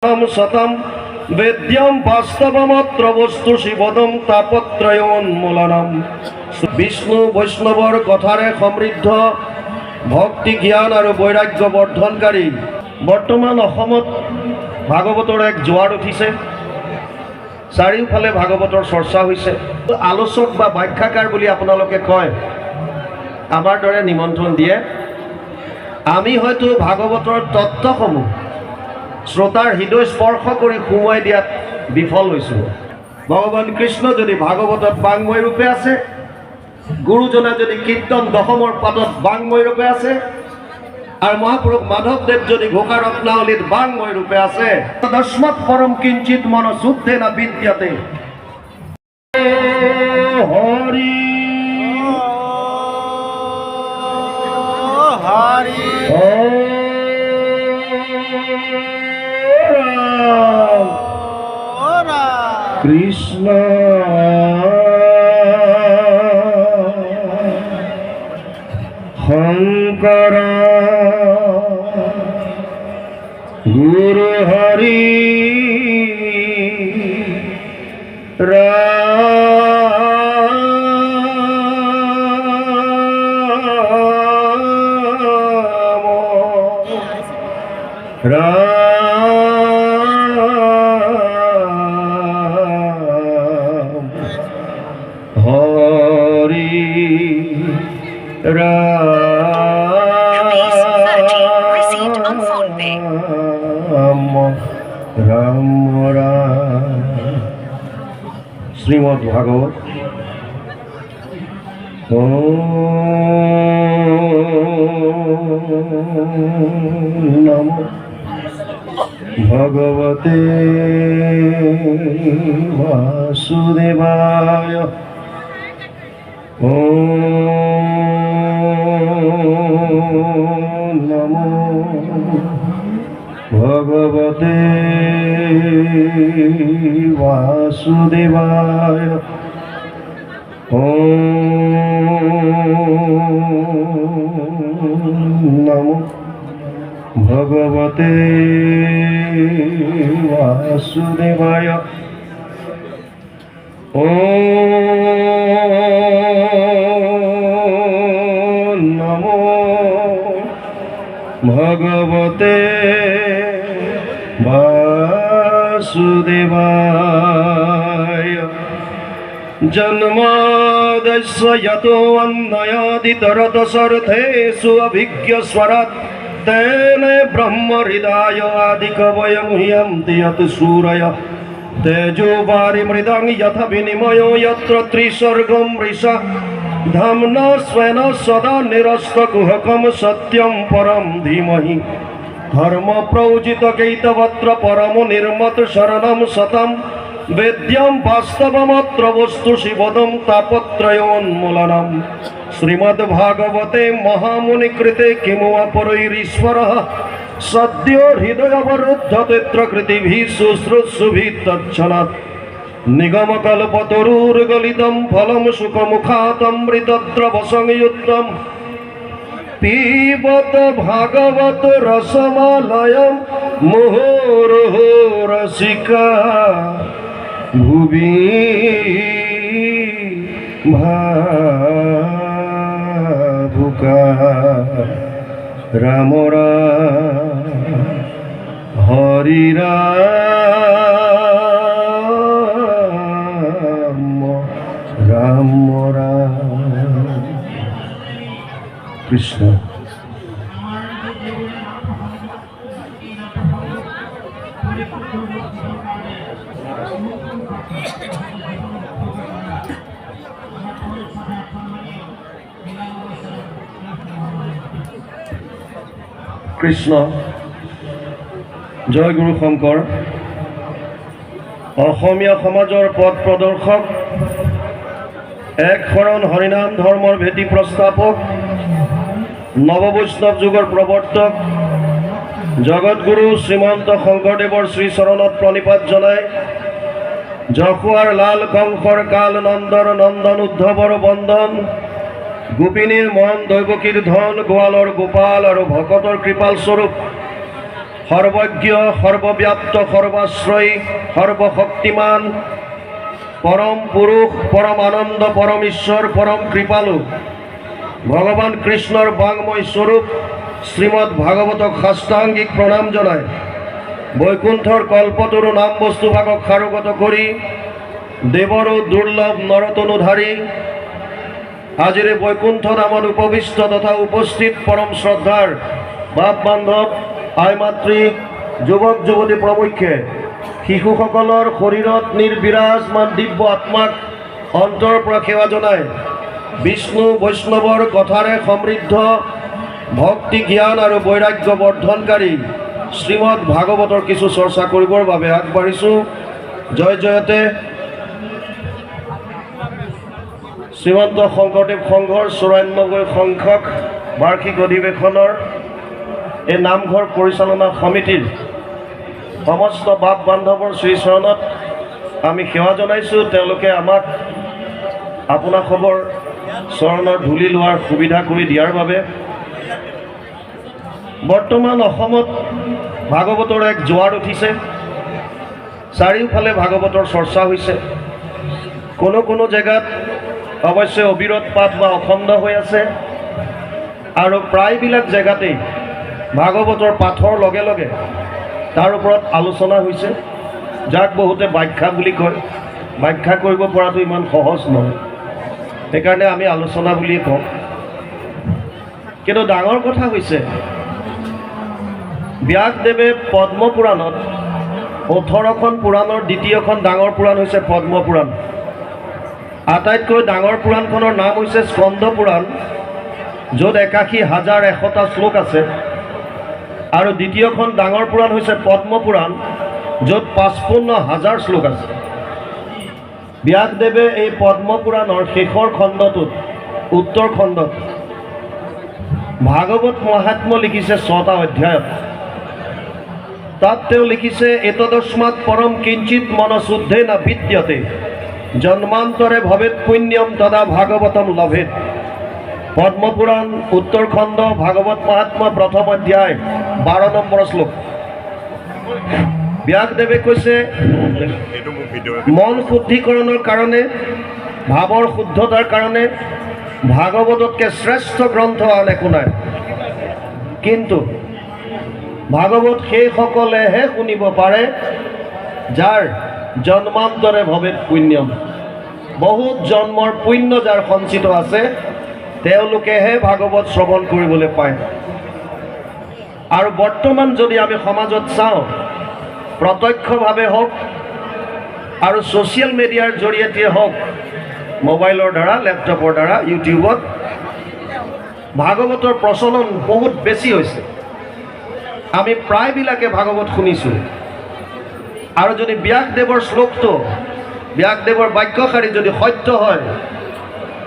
শতম বেদ্যম বাস্তবমাত্ৰ বস্তু শিবদম তাপত্ৰয়োন্মূলনম। বিষ্ণু বৈষ্ণৱৰ কথাৰে সমৃদ্ধ ভক্তি জ্ঞান আৰু বৈৰাগ্য বৰ্ধনকাৰী বৰ্তমান অসমত ভাগৱতৰ এক জোৱাৰ উঠিছে। চাৰিওফালে ভাগৱতৰ চৰ্চা হৈছে। আলোচক বা ব্যাখ্যাকাৰ বুলি আপোনালোকে কয়, আমাৰ দৰে নিমন্ত্ৰণ দিয়ে। আমি হয়তো ভাগৱতৰ তত্ত্বসমূহ শ্ৰোতাৰ হৃদয় স্পৰ্শ কৰি সুমুৱাই দিয়াত বিফল হৈছোঁ। ভগৱান কৃষ্ণ যদি ভাগৱতত বাংময় ৰূপে আছে, গুৰুজনা যদি কীৰ্তন দশমৰ পাতত বাংময় ৰূপে আছে, আৰু মহাপুৰুষ মাধৱদেৱ যদি ঘোষা ৰত্নাৱলীত বাংময় ৰূপে আছে, তস্মাৎ পৰম কিঞ্চিত মন শুদ্ধেন বিদ্যতে। হৰি হৰি কৃষ্ণ শংকৰ গুৰু হৰি ৰাম হৰি রাম রাম। শ্রীমদ্ ভাগবত। নমো ভগবতে বাসুদেবায়। নমো ভগবতে বাসুদেবায়। নমো ভগবতে বাসুদেবায়। নমো ভগবতে বাসুদেবায়। জন্মাদস্য যতো অন্নয়াদিতরতসর্থেষু অভিজ্ঞস্বরাৎ তেনে ব্রহ্ম হৃদয় আদিকবয় মুহ্যন্তি যত সূরয়ঃ। তেজো বারিমৃদং যথা বিনিময়ো যত্র ত্রিসর্গো মৃষা ধাম্না স্বেন সদা নিরস্তকুহকম সত্যম পরম ধীমহি। ধর্ম প্রৌজিত গীতবত্র পরম নির্মত শরণম সতম বেদ্যম বাস্তবমাত্র বস্তু শিবদম তাপত্রয়োন্মূলনম। শ্রীমদ্ ভাগবতে মহামুনি কৃতে কিমু অপরৈরীশ্বরঃ সদ্য হৃদয়বরুদ্ধ তত্রকৃতিভিঃ শুশ্রূষুভিঃ তচ্ছলাৎ। নিগমকল্পতরুর্গলিতম ফলম সুখমুখাতমৃতদ্রব সংযুক্তম পিবত ভাগবত রসমলয়ম মুহুর্মুহু রসিকা ভুবি ভাবুকা। রাম রাম হরি রাম রাম রাম। কৃষ্ণ কৃষ্ণ জয় গুৰু শংকৰ। অসমীয়া সমাজৰ পথ প্ৰদৰ্শক, এক শৰণ হৰিনাম ধৰ্মৰ ভেটি প্ৰস্তাৱক, নৱবৈষ্ণৱ যুগৰ প্ৰৱৰ্তক জগতগুৰু শ্ৰীমন্ত শংকৰদেৱৰ শ্ৰীচৰণত প্ৰণিপাত জনাই যশোৱাৰ লাল কংসৰ কাল নন্দৰ নন্দন উদ্ধৱৰ বন্দন গোপিনীৰ মন দৈৱকীৰ ধন গোৱালৰ গোপাল আৰু ভকতৰ কৃপাল স্বৰূপ সৰ্বজ্ঞ সৰ্বব্যাপ্ত সৰ্বাশ্ৰয়ী সৰ্বশক্তিমান পৰম পুৰুষ পৰম আনন্দ পৰম ঈশ্বৰ পৰম কৃপালু ভগবান কৃষ্ণৰ বাংময় স্বৰূপ শ্ৰীমৎ ভাগবতক সাষ্টাঙ্গিক প্ৰণাম জনায় বৈকুণ্ঠৰ কল্পতৰু নাম বস্তুভাগক সাৰোগত কৰি দেৱৰো দুৰ্লভ নৰতনুধাৰী আজিৰ বৈকুণ্ঠ নামত উপবিষ্ট তথা উপস্থিত পৰম শ্ৰদ্ধাৰ বাপ বান্ধৱ আই মাতৃ যুৱক যুৱতী প্ৰমুখ্যে শিশুসকলৰ শৰীৰত নিৰ্বিৰাজমান দিব্য আত্মাক অন্তৰৰ পৰা সেৱা জনায় বিষ্ণু বৈষ্ণৱৰ কথাৰে সমৃদ্ধ ভক্তি জ্ঞান আৰু বৈৰাগ্য বৰ্ধনকাৰী শ্ৰীমৎ ভাগৱতৰ কিছু চৰ্চা কৰিবৰ বাবে আগবাঢ়িছোঁ জয় জয়তে শ্ৰীমন্ত শংকৰদেৱ সংঘৰ ৯৪ সংখ্যক বাৰ্ষিক অধিৱেশনৰ এই নামঘৰ পৰিচালনা সমিতিৰ সমস্ত বাপ বান্ধৱৰ শ্ৰীচৰণত আমি সেৱা জনাইছোঁ তেওঁলোকে আমাক আপোনাসৱৰ চৰণৰ ধূলি লোৱাৰ সুবিধা কৰি দিয়াৰ বাবে বৰ্তমান অসমত ভাগৱতৰ এক জোৱাৰ উঠিছে চাৰিওফালে ভাগৱতৰ চৰ্চা হৈছে কোনো জেগাত অৱশ্যে অবিৰত পাঠ বা অখণ্ড হৈ আছে আৰু প্ৰায়বিলাক জেগাতেই ভাগৱতৰ পাঠৰ লগে লগে তাৰ ওপৰত আলোচনা হৈছে যাক বহুতে ব্যাখ্যা বুলি কয় ব্যাখ্যা কৰিব পৰাটো ইমান সহজ নহয় সেইকাৰণে আমি আলোচনা বুলিয়ে কওঁ কিন্তু ডাঙৰ কথা হৈছে ব্যাসদেৱে পদ্মপুৰাণত ১৮খন পুৰাণৰ দ্বিতীয়খন ডাঙৰ পুৰাণ হৈছে পদ্মপুৰাণ আটাইতকৈ ডাঙৰ পুৰাণখনৰ নাম হৈছে স্কন্দ পুৰাণ য'ত ৮১,১০০টা শ্লোক আছে আৰু দ্বিতীয়খন ডাঙৰ পুৰাণ হৈছে পদ্মপুৰাণ য'ত ৫৫,০০০ শ্লোক আছে ব্যাসদেৱে এই পদ্মপুৰাণৰ শেষৰ খণ্ডটোত উত্তৰ খণ্ডত ভাগৱত মহাত্ম্য লিখিছে ৬টা অধ্যায়ত তাত তেওঁ লিখিছে এতদস্মাৎ পৰম কিঞ্চিত মনশুদ্ধেন বিদ্যতে জন্মান্তৰে ভৱেৎ পুণ্যম তদা ভাগৱতম লভেৎ পদ্মপুৰাণ উত্তৰ খণ্ড ভাগৱত মহাত্ম্য প্ৰথম অধ্যায় ১২ নম্বৰ শ্লোক ব্যাসদেৱে কৈছে মন শুদ্ধিকৰণৰ কাৰণে ভাৱৰ শুদ্ধতাৰ কাৰণে ভাগৱততকৈ শ্ৰেষ্ঠ গ্ৰন্থ আন একো নাই কিন্তু ভাগৱত সেইসকলেহে শুনিব পাৰে যাৰ জন্মান্তৰে ভৱেৎ পুণ্যম বহুত জন্মৰ পুণ্য যাৰ সঞ্চিত আছে তেওঁলোকেহে ভাগৱত শ্ৰৱণ কৰিবলৈ পায় আৰু বৰ্তমান যদি আমি সমাজত চাওঁ প্ৰত্যক্ষভাৱে হওক আৰু ছ'চিয়েল মিডিয়াৰ জৰিয়তে হওক মোবাইলৰ দ্বাৰা লেপটপৰ দ্বাৰা ইউটিউবত ভাগৱতৰ প্ৰচলন বহুত বেছি হৈছে আমি প্ৰায়বিলাকে ভাগৱত শুনিছোঁ আৰু যদি ব্যাসদেৱৰ শ্লোকটো ব্যাসদেৱৰ বাক্যশাৰী যদি সত্য হয়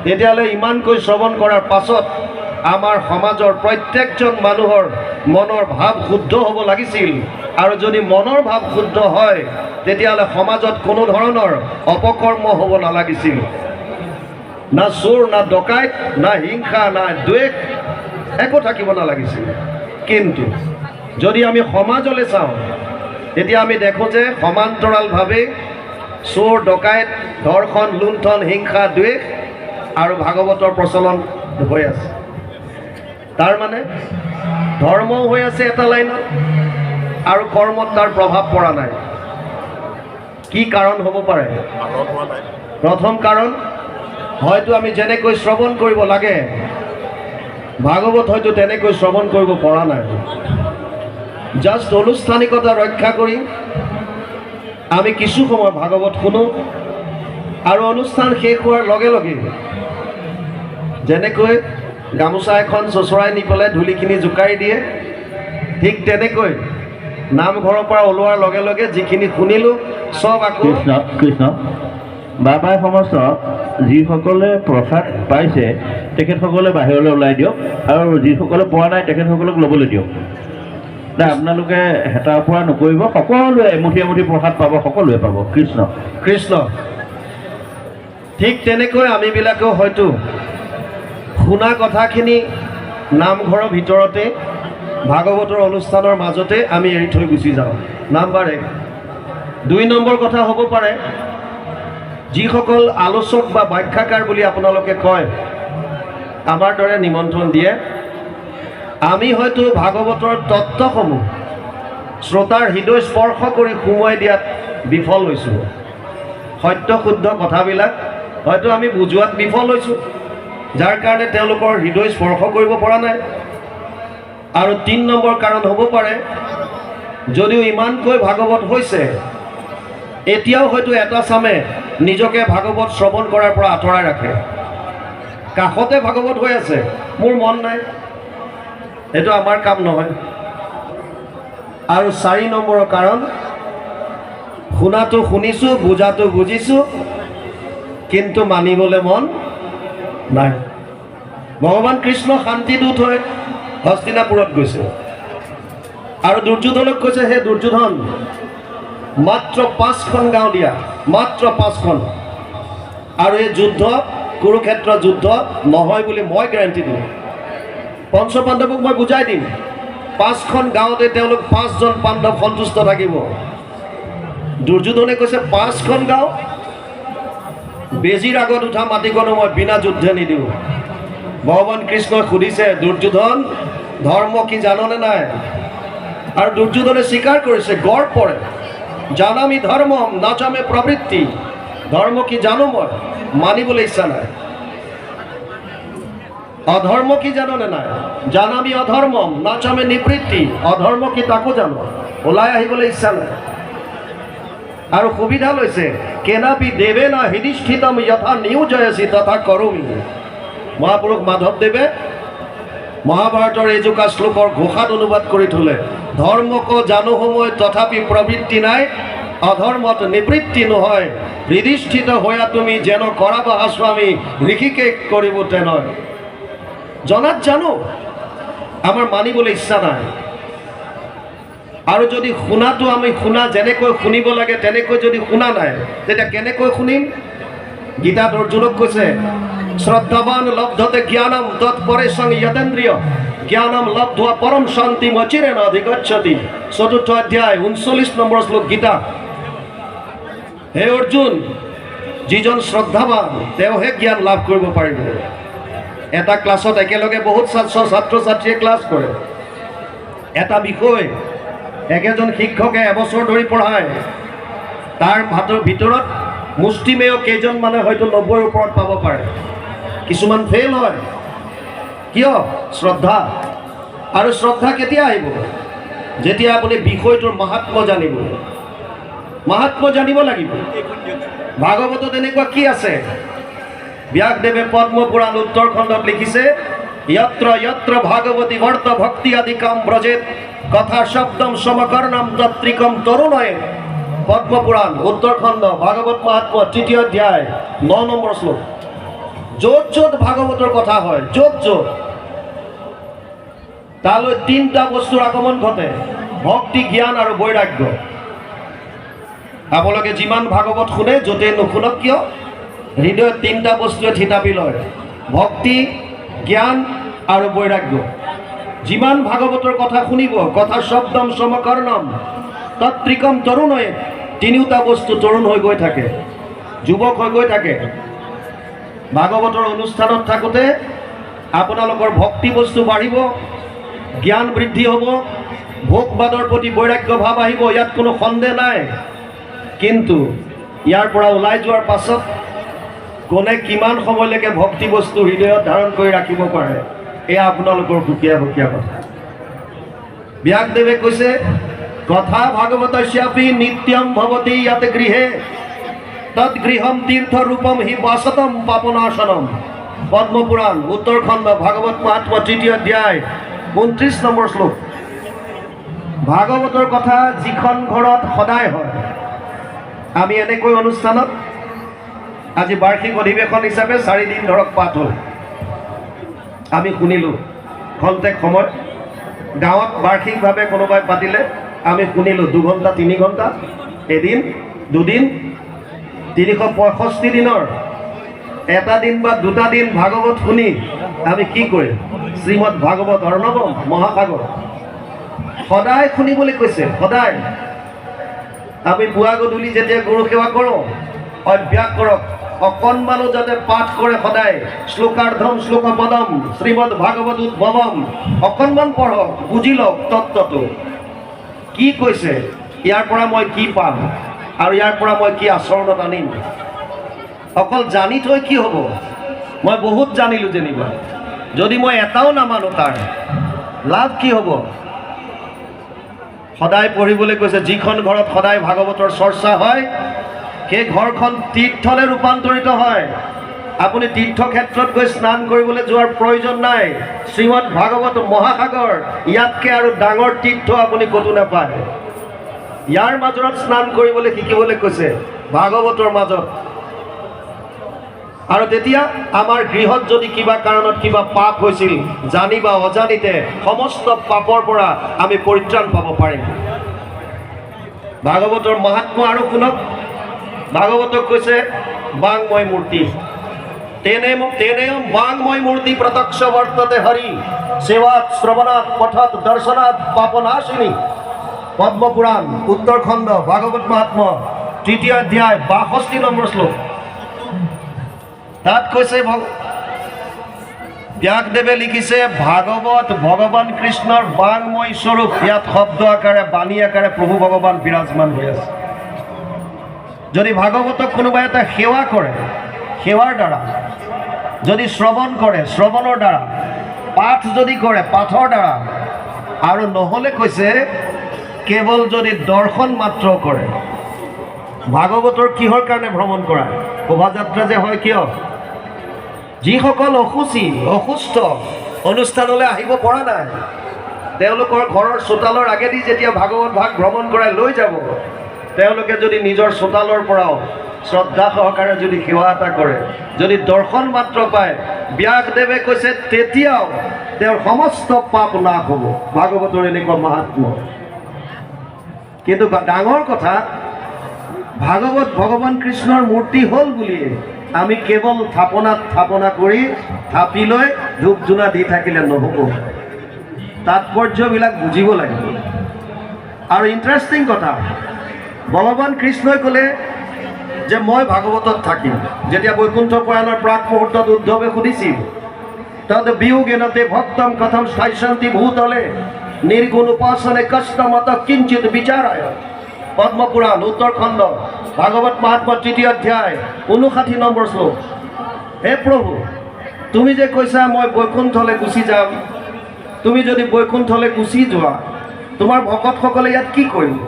তেতিয়াহ'লে ইমানকৈ শ্ৰৱণ কৰাৰ পাছত আমাৰ সমাজৰ প্ৰত্যেকজন মানুহৰ মনৰ ভাৱ শুদ্ধ হ'ব লাগিছিল আৰু যদি মনৰ ভাৱ শুদ্ধ হয় তেতিয়াহ'লে সমাজত কোনো ধৰণৰ অপকৰ্ম হ'ব নালাগিছিল না চোৰ না ডকাইত না হিংসা না দ্বেষ একো থাকিব নালাগিছিল কিন্তু যদি আমি সমাজলৈ চাওঁ তেতিয়া আমি দেখোঁ যে সমান্তৰালভাৱে চোৰ ডকাইত ধৰ্ষণ লুণ্ঠন হিংসা দ্বেষ আৰু ভাগৱতৰ প্ৰচলন হৈ আছে তাৰমানে ধৰ্মও হৈ আছে এটা লাইনত আৰু কৰ্মত তাৰ প্ৰভাৱ পৰা নাই কি কাৰণ হ'ব পাৰে প্ৰথম কাৰণ হয়তো আমি যেনেকৈ শ্ৰৱণ কৰিব লাগে ভাগৱত হয়তো তেনেকৈ শ্ৰৱণ কৰিব পৰা নাই জাষ্ট অনুষ্ঠানিকতা ৰক্ষা কৰি আমি কিছু সময় ভাগৱত শুনো আৰু অনুষ্ঠান শেষ হোৱাৰ লগে লগে যেনেকৈ গামোচা এখন চচৰাই নি পেলাই ধূলিখিনি জোকাৰি দিয়ে ঠিক তেনেকৈ নামঘৰৰ পৰা ওলোৱাৰ লগে লগে যিখিনি শুনিলোঁ চব আকৌ কৃষ্ণ বাবাই সমস্ত যিসকলে প্ৰসাদ পাইছে তেখেতসকলে বাহিৰলৈ ওলাই দিয়ক আৰু যিসকলে পোৱা নাই তেখেতসকলক ল'বলৈ দিয়ক আপোনালোকে হেতা ওপৰা নকৰিব সকলোৱে এমুঠি এমুঠি প্ৰসাদ পাব সকলোৱে পাব কৃষ্ণ কৃষ্ণ ঠিক তেনেকৈ আমিবিলাকেও হয়তো শুনা কথাখিনি নামঘৰৰ ভিতৰতে ভাগৱতৰ অনুষ্ঠানৰ মাজতে আমি এৰি থৈ গুচি যাওঁ। নাম্বাৰ 1। 2 নম্বৰ কথা হ'ব পাৰে, যিসকল আলোচক বা ব্যাখ্যাকাৰ বুলি আপোনালোকে কয়, আমাৰ দৰে নিমন্ত্ৰণ দিয়ে, আমি হয়তো ভাগৱতৰ তত্ত্বসমূহ শ্ৰোতাৰ হৃদয় স্পৰ্শ কৰি সোমোৱাই দিয়াত বিফল হৈছোঁ। সত্য শুদ্ধ কথাবিলাক হয়তো আমি বুজোৱাত বিফল হৈছোঁ, যাৰ কাৰণে তেওঁলোকৰ হৃদয় স্পৰ্শ কৰিব পৰা নাই। আৰু 3 নম্বৰ কাৰণ হ'ব পাৰে, যদিও ইমানকৈ ভাগৱত হৈছে, এতিয়াও হয়তো এটা চামে নিজকে ভাগৱত শ্ৰৱণ কৰাৰ পৰা আঁতৰাই ৰাখে। কাষতে ভাগৱত হৈ আছে, মোৰ মন নাই, এইটো আমাৰ কাম নহয়। আৰু 4 নম্বৰৰ কাৰণ, শুনাটো শুনিছোঁ, বুজাটো বুজিছোঁ, কিন্তু মানিবলৈ মন নাই। ভগৱান কৃষ্ণ শান্তিদূত হৈ হস্তিনাপুৰত গৈছে আৰু দুৰ্যোধনক কৈছে, হে দুৰ্যোধন, মাত্ৰ 5খন গাঁও দিয়া, মাত্ৰ 5খন, আৰু এই যুদ্ধ কুৰুক্ষেত্ৰ যুদ্ধ নহয় বুলি মই গেৰাণ্টি দিম। পঞ্চপাণ্ডৱক মই বুজাই দিম, 5খন গাঁৱতে তেওঁলোক 5জন পাণ্ডৱ সন্তুষ্ট থাকিব। দুৰ্যোধনে কৈছে 5খন গাঁও, বেজীৰ আগত উঠা মাটিকণো মই বিনা যুদ্ধে নিদিওঁ। ভগৱান কৃষ্ণই সুধিছে, দুৰ্যোধন ধৰ্ম কি জাননে নাই? আৰু দুৰ্যোধনে স্বীকাৰ কৰিছে, গড় পৰে, জানামি ধৰ্মম নাজামে প্ৰবৃত্তি, ধৰ্ম কি জানো মই, মানিবলৈ ইচ্ছা নাই। অধৰ্ম কি জাননে নাই? জানামি অধৰ্মম নাজামে নিবৃত্তি, অধৰ্ম কি তাকো জানো, ওলাই আহিবলৈ ইচ্ছা নাই। আৰু সুবিধা লৈছে, কেনাপি দেৱে না হৃদিষ্ঠিতম যথা নিয়োজয়সি তথা কৰোমি। মহাপুৰুষ মাধৱদেৱে মহাভাৰতৰ এজোকা শ্লোকৰ ঘোষাত অনুবাদ কৰি থলে, ধৰ্মক জানো সময় তথাপি প্ৰবৃত্তি নাই, অধৰ্মত নিবৃত্তি নহয়, হৃদিষ্ঠিত হোৱা তুমি যেন কৰাবা আস্বামী, ঋষিকে কৰিব তেনেয়। জনাত জানো, আমাৰ মানিবলৈ ইচ্ছা নাই। আৰু যদি শুনাটো আমি শুনা যেনেকৈ শুনিব লাগে তেনেকৈ যদি শুনা নাই, তেতিয়া কেনেকৈ শুনিম? গীতাত অৰ্জুনক কৈছে, শ্ৰদ্ধাৱান লব্ধতে জ্ঞানম তৎপৰেশং যতেন্দ্ৰিয় জ্ঞানম লব্ধা পৰম শান্তিম অচিৰেণ অধিগচ্ছতি। 4ৰ্থ অধ্যায় 39 নম্বৰ শ্লোক গীতা। হে অৰ্জুন, যিজন শ্ৰদ্ধাৱান তেওঁহে জ্ঞান লাভ কৰিব পাৰিব। এটা ক্লাছত একেলগে বহুত ছাত্ৰ ছাত্ৰীয়ে ক্লাছ কৰে, এটা বিষয় একেজন শিক্ষকে এবছৰ ধৰি পঢ়ায়, তাৰ ভিতৰত মুষ্টিমেয় কেইজন মানে হয়তো 90ৰ ওপৰত পাব পাৰে, কিছুমান ফেইল হয়। কিয়? শ্ৰদ্ধা। আৰু শ্ৰদ্ধা কেতিয়া আহিব? যেতিয়া আপুনি বিষয়টোৰ মাহাত্ম্য জানিব। মাহাত্ম্য জানিব লাগিব। ভাগৱতত এনেকুৱা কি আছে? ব্যাসদেৱে পদ্মপুৰাণ উত্তৰখণ্ডত লিখিছে, যত্ৰ যত্ৰ ভাগৱতী বৰ্ত ভক্তি আদিকাম ব্ৰজেত কথা শব্দম সমকৰ্ণম তত্ৰিকম তৰুণয়ে। পদ্মপুৰাণ উত্তৰখণ্ড ভাগৱত মহাত্ম্য 3য় অধ্যায় 9 নম্বৰ শ্লোক। য'ত য'ত ভাগৱতৰ কথা হয়, য'ত য'ত, তালৈ 3টা বস্তুৰ আগমন ঘটে, ভক্তি, জ্ঞান আৰু বৈৰাগ্য। আপোনালোকে যিমান ভাগৱত শুনে, য'তেই নুশুনক কিয়, হৃদয়ত 3টা বস্তুৱে থিতাপি লয়, ভক্তি, জ্ঞান আৰু বৈৰাগ্য। যিমান ভাগৱতৰ কথা শুনিব, কথা শব্দম সমকৰ্ণম তত্ৰিকম তৰুণয়ে, 3টা বস্তু তৰুণ হৈ গৈ থাকে, যুৱক হৈ গৈ থাকে। ভাগৱতৰ অনুষ্ঠানত থাকোঁতে আপোনালোকৰ ভক্তি বস্তু বাঢ়িব, জ্ঞান বৃদ্ধি হ'ব, ভোগবাদৰ প্ৰতি বৈৰাগ্য ভাৱ আহিব, ইয়াত কোনো সন্দেহ নাই। কিন্তু ইয়াৰ পৰা ওলাই যোৱাৰ পাছত কোনে কিমান সময়লৈকে ভক্তি বস্তু হৃদয়ত ধাৰণ কৰি ৰাখিব পাৰে, এয়া আপোনালোকৰ সুকীয়া সুকীয়া কথা। ব্যাসদেৱে কৈছে, কথা ভাগৱতস্যাপি নিত্যম ভৱতি ইয়াতে গৃহে তৎগৃহম তীৰ্থ ৰূপম হি বাসতম পাপনাশনম। পদ্মপুৰাণ উত্তৰখণ্ড ভাগৱত মহাত্ম্য 3য় অধ্যায় 29 নম্বৰ শ্লোক। ভাগৱতৰ কথা যিখন ঘৰত সদায় হয়, আমি এনেকৈ অনুষ্ঠানত আজি বাৰ্ষিক অধিৱেশন হিচাপে 4 দিন ধৰক পাঠ হ'ল, আমি শুনিলোঁ খন্তেক সময়। গাঁৱত বাৰ্ষিকভাৱে কোনোবাই পাতিলে আমি শুনিলোঁ 2 ঘণ্টা 3 ঘণ্টা, এদিন 2 দিন, 365 দিনৰ এটা দিন বা 2টা দিন ভাগৱত শুনি আমি কি কৰিম? শ্ৰীমদ ভাগৱত অৰ্ণৱম মহাসাগৰ। সদায় শুনিবলৈ কৈছে, সদায়। আমি পুৱা গধূলি যেতিয়া গুৰু সেৱা কৰোঁ, অভ্যাস কৰক, অকণমানো যাতে পাঠ কৰে সদায়। শ্লোকাৰ্ধম শ্লোকপদম শ্ৰীমদ ভাগৱত উদ্ভৱম, অকণমান পঢ়ক, বুজি লওক তত্ত্বটো কি কৈছে, ইয়াৰ পৰা মই কি পাম আৰু ইয়াৰ পৰা মই কি আচৰণত আনিম। অকল জানি থৈ কি হ'ব? মই বহুত জানিলোঁ যেনিবা, যদি মই এটাও নামানো তাৰ লাভ কি হ'ব? সদায় পঢ়িবলৈ কৈছে। যিখন ঘৰত সদায় ভাগৱতৰ চৰ্চা হয় সেই ঘৰখন তীৰ্থলৈ ৰূপান্তৰিত হয়। আপুনি তীৰ্থক্ষেত্ৰত গৈ স্নান কৰিবলৈ যোৱাৰ প্ৰয়োজন নাই। শ্ৰীমদ ভাগৱত মহাসাগৰ, ইয়াতকৈ আৰু ডাঙৰ তীৰ্থ আপুনি ক'তো নাপায়। ইয়াৰ মাজত স্নান কৰিবলৈ শিকিবলৈ কৈছে, ভাগৱতৰ মাজত। আৰু তেতিয়া আমাৰ গৃহত যদি কিবা কাৰণত কিবা পাপ হৈছিল, জানি বা অজানিতে, সমস্ত পাপৰ পৰা আমি পৰিত্ৰাণ পাব পাৰিম। ভাগৱতৰ মাহাত্ম্য আৰু শুনক। ভাগৱতক কৈছে বাংময় মূৰ্তি, তেনেম বাংময় মূৰ্তি প্ৰত্যক্ষ বৰ্ততে হৰি, সেৱাত শ্ৰৱণাত পঠত দৰ্শনাত পাপনাশিনী। পদ্মপুৰাণ উত্তৰখণ্ড ভাগৱত মাহাত্ম্য ৩য় অধ্যায় ৬২ নম্বৰ শ্লোক। তাত কৈছে, ব্যাসদেৱে লিখিছে, ভাগৱত ভগৱান কৃষ্ণৰ বাংময় স্বৰূপ। ইয়াত শব্দ আকাৰে, বাণী আকাৰে প্ৰভু ভগৱান বিৰাজমান হৈ আছে। যদি ভাগৱতক কোনোবাই এটা সেৱা কৰে, সেৱাৰ দ্বাৰা, যদি শ্ৰৱণ কৰে, শ্ৰৱণৰ দ্বাৰা, পাঠ যদি কৰে, পাঠৰ দ্বাৰা, আৰু নহ'লে কৈছে কেৱল যদি দৰ্শন মাত্ৰ কৰে। ভাগৱতৰ কিহৰ কাৰণে ভ্ৰমণ কৰা? শোভাযাত্ৰা যে হয় কিয়? যিসকল অসুস্থ অনুষ্ঠানলৈ আহিব পৰা নাই, তেওঁলোকৰ ঘৰৰ চোতালৰ আগেদি যেতিয়া ভাগৱত ভাগ ভ্ৰমণ কৰাই লৈ যাব, তেওঁলোকে যদি নিজৰ চোতালৰ পৰাও শ্ৰদ্ধা সহকাৰে যদি সেৱা এটা কৰে, যদি দৰ্শন মাত্ৰ পায়, ব্যাসদেৱে কৈছে তেতিয়াও তেওঁৰ সমস্ত পাপ নাশ হ'ব। ভাগৱতৰ এনেকুৱা মাহাত্ম্য। কিন্তু ডাঙৰ কথা, ভাগৱত ভগৱান কৃষ্ণৰ মূৰ্তি হ'ল বুলিয়ে আমি কেৱল থাপনা কৰি থাপি লৈ ধূপ ধূনা দি থাকিলে নহ'ব। তাৎপৰ্যবিলাক বুজিব লাগিব। আৰু ইণ্টাৰেষ্টিং কথা, ভগৱান কৃষ্ণই ক'লে যে মই ভাগৱতত থাকিম। যেতিয়া বৈকুণ্ঠ পুৰাণৰ প্ৰাক মুহূৰ্তত উদ্ধৱে সুধিছিল, তদ বিয়োগেনতে ভক্তম কথম স্থায়িষ্যন্তি ভূতলে, নিৰ্গুণ উপাসনে কষ্টমত কিঞ্চিত বিচাৰায়। পদ্মপুৰাণ উত্তৰখণ্ড ভাগৱত মাহাত্ম্য ৩য় অধ্যায় ৫৯ নম্বৰ শ্লোক। হে প্ৰভু, তুমি যে কৈছা মই বৈকুণ্ঠলৈ গুচি যাম, তুমি যদি বৈকুণ্ঠলৈ গুচি যোৱা, তোমাৰ ভকতসকলে ইয়াত কি কৰিব?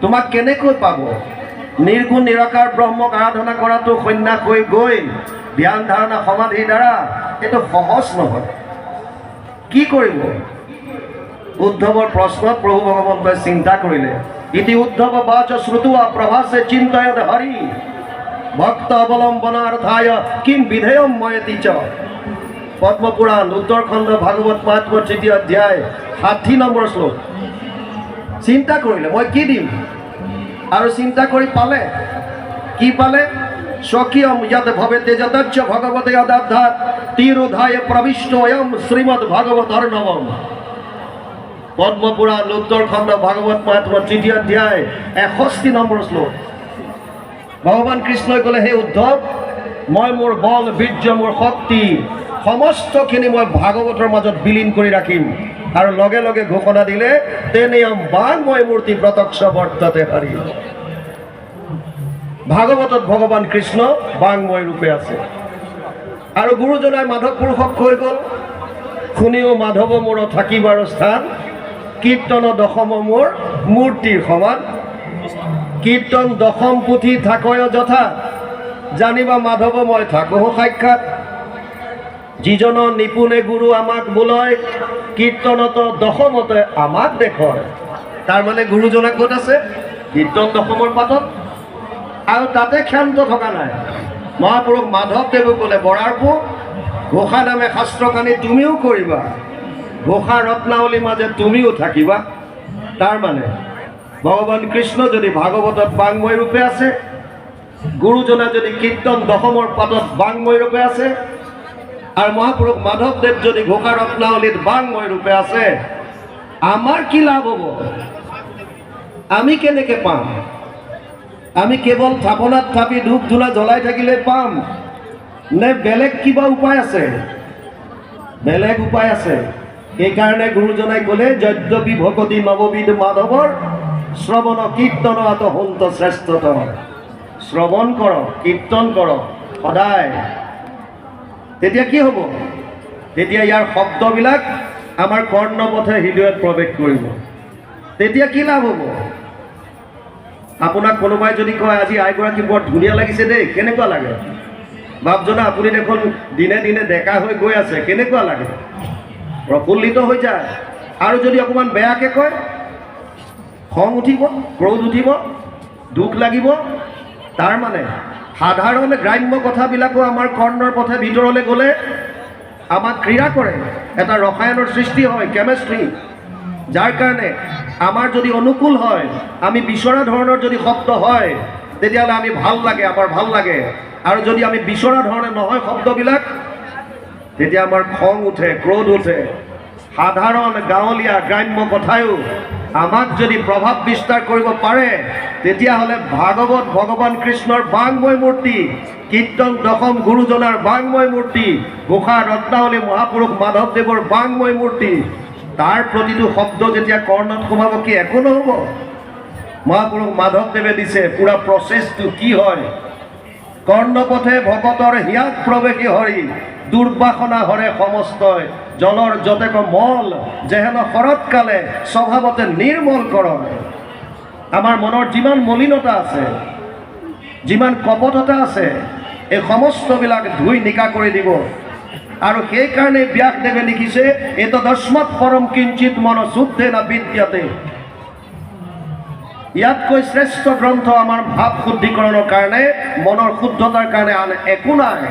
তোমাক কেনেকৈ পাব? নিৰ্গুণ নিৰাকাৰ ব্ৰহ্মক আৰাধনা কৰাটো সন্ন্যাস হৈ গৈ ধ্যান ধাৰণা সমাধিৰ দ্বাৰা এইটো সহজ নহয়। কি কৰিব? উদ্ধৱৰ প্ৰশ্নত প্ৰভু ভগৱন্তই চিন্তা কৰিলে। ইতি উদ্ধৱ বাচ শ্ৰুত্বা প্ৰভাসে চিন্তয়ত হৰি, ভক্ত অৱলম্বনাർത്থায় কিম বিধেয়ম ময়তি চ। পদ্মপুৰাণ উত্তৰখণ্ড ভাগৱত মাহাত্ম্য ৩য় অধ্যায় ৬০ নম্বৰ শ্লোক। চিন্তা কৰিলে মই কি দিম, আৰু চিন্তা কৰি পালে কি পালে? স্বকীয়ম যদ ভৱেতে যদচ্চ ভগৱতে অদাধ্যাৎ তিৰোধায় প্ৰবিষ্ট অয়ম শ্ৰীমদ ভাগৱত অৰ্ণৱম। পদ্মপুৰাণ উত্তৰখণ্ড ভাগৱত মাহাত্ম্য ৩য় অধ্যায় ৬১ নম্বৰ শ্লোক। ভগৱান কৃষ্ণই ক'লে, হে উদ্ধৱ, মই মোৰ বল বীৰ্য মোৰ শক্তি সমস্তখিনি মই ভাগৱতৰ মাজত বিলীন কৰি ৰাখিম। আৰু লগে লগে ঘোষণা দিলে, তেনেয়ম বাংময় মূৰ্তি প্ৰত্যক্ষ বৰ্ততে হৰি। ভাগৱতত ভগৱান কৃষ্ণ বাংময় ৰূপে আছে। আৰু গুৰুজনাই মাধৱ পুৰুষক কৈ গ'ল, শুনিও মাধৱ মোৰ থাকিবাৰ স্থান, কীৰ্তন দশম মোৰ মূৰ্তিৰ সমান। কীৰ্তন দশম পুথি থাকয় যথা, জানিবা মাধৱ মই থাকোঁ সাক্ষাৎ। যিজন নিপুণে গুৰু আমাক বোলয়, কীৰ্তনত দশমতে আমাক দেখয়। তাৰমানে গুৰুজনা ক'ত আছে? কীৰ্তন দশমৰ পাতত। আৰু তাতে ক্ষান্ত থকা নাই। মহাপুৰুষ মাধৱদেৱে ক'লে, বৰাৰ পু ঘোষা নামে শাস্ত্ৰকানি তুমিও কৰিবা, ঘোষা ৰত্নাৱলীৰ মাজে তুমিও থাকিবা। তাৰমানে ভগৱান কৃষ্ণ যদি ভাগৱতত বাংময় ৰূপে আছে, গুৰুজনা যদি কীৰ্তন দশমৰ পাতত বাংময় ৰূপে আছে, আৰু মহাপুৰুষ মাধৱদেৱ যদি ঘোষা ৰত্নাৱলীত বাংময় ৰূপে আছে, আমাৰ কি লাভ হ'ব? আমি কেনেকৈ পাম? আমি কেৱল থাপনাত থাপি ধূপ ধূনা জ্বলাই থাকিলে পাম নে বেলেগ কিবা উপায় আছে? বেলেগ উপায় আছে। সেইকাৰণে গুৰুজনাই ক'লে যদ্যপি ভকতি নৱবিধ মাধৱৰ শ্ৰৱণ কীৰ্তন আত হন্ত শ্ৰেষ্ঠতৰ। শ্ৰৱণ কৰক, কীৰ্তন কৰক সদায়। তেতিয়া কি হ'ব? তেতিয়া ইয়াৰ শব্দবিলাক আমাৰ কৰ্ণপথে হৃদয়ত প্ৰৱেশ কৰিব। তেতিয়া কি লাভ হ'ব? আপোনাক কোনোবাই যদি কয় আজি আইগৰাকী বৰ ধুনীয়া লাগিছে দেই, কেনেকুৱা লাগে? বাপজনা আপুনি দেখোন দিনে দিনে ডেকা হৈ গৈ আছে, কেনেকুৱা লাগে? প্ৰফুল্লিত হৈ যায়। আৰু যদি অকণমান বেয়াকৈ কয়, খং উঠিব, ক্ৰোধ উঠিব, দুখ লাগিব। তাৰ মানে সাধাৰণ গ্ৰাম্য কথাবিলাকো আমাৰ কৰ্ণৰ পথে ভিতৰলৈ গ'লে আমাক ক্ৰীড়া কৰে, এটা ৰসায়নৰ সৃষ্টি হয়, কেমেষ্ট্ৰি। যাৰ কাৰণে আমাৰ যদি অনুকূল হয়, আমি বিচৰা ধৰণৰ যদি শব্দ হয়, তেতিয়াহ'লে আমি ভাল লাগে, আমাৰ ভাল লাগে। আৰু যদি আমি বিচৰা ধৰণে নহয় শব্দবিলাক, তেতিয়া আমাৰ খং উঠে, ক্ৰোধ উঠে। সাধাৰণ গাঁৱলীয়া গ্ৰাম্য কথায়ো আমাক যদি প্ৰভাৱ বিস্তাৰ কৰিব পাৰে, তেতিয়াহ'লে ভাগৱত ভগৱান কৃষ্ণৰ বাংময় মূৰ্তি, কীৰ্তন দশম গুৰুজনাৰ বাংময় মূৰ্তি, ঘোষা ৰত্নাৱলী মহাপুৰুষ মাধৱদেৱৰ বাংময় মূৰ্তি, তাৰ প্ৰতিটো শব্দ যেতিয়া কৰ্ণত সোমাব, কি একো নহ'ব? মহাপুৰুষ মাধৱদেৱে দিছে পুৰা প্ৰচেছটো কি হয়। কৰ্ণপথে ভকতৰ হিয়াত প্ৰৱেশী হৰি, দুৰ্বাসনা হৰে সমস্তই, জলৰ যতেক মল যেহেন শৰৎকালে স্বভাৱতে নিৰ্মল কৰ। আমাৰ মনৰ যিমান মলিনতা আছে, যিমান কপটতা আছে, এই সমস্তবিলাক ধুই নিকা কৰি দিব। আৰু সেইকাৰণে ব্যাসদেৱে লিখিছে এতদস্মাৎ পৰম কিঞ্চিত মন শুদ্ধে না বিদ্যাতে। ইয়াতকৈ শ্ৰেষ্ঠ গ্ৰন্থ আমাৰ ভাৱ শুদ্ধিকৰণৰ কাৰণে, মনৰ শুদ্ধতাৰ কাৰণে আন একো নাই।